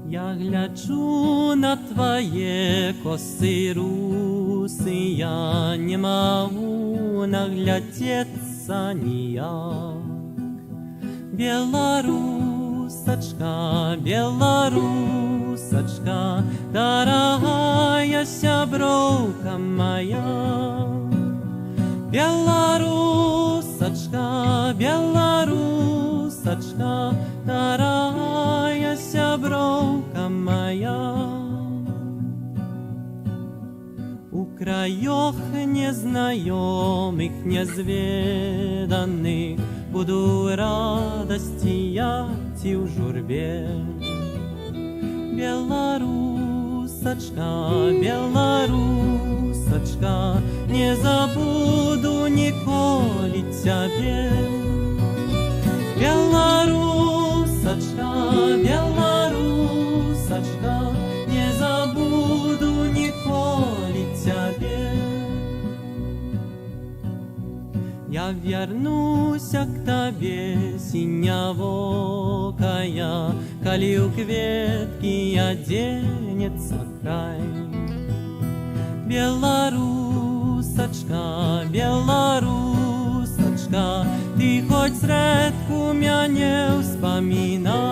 Я гляджу на твои косы русы, я не могу наглядеться ніяк. Белорусочка, белорусочка, дорогая сябровка моя. Белорусочка, белорусочка, дорогая сябровка моя. У краях незнакомых, незведанных буду радости я в журбе. Белорусочка, белорусочка, не забуду николи тебе. Белорусочка, белорусочка, не забуду николи тебе. Я вернусь к тебе, синявокая, коли у кветки оденется край. Белорусочка, белорусочка, ты хоть средку меня не вспоминай.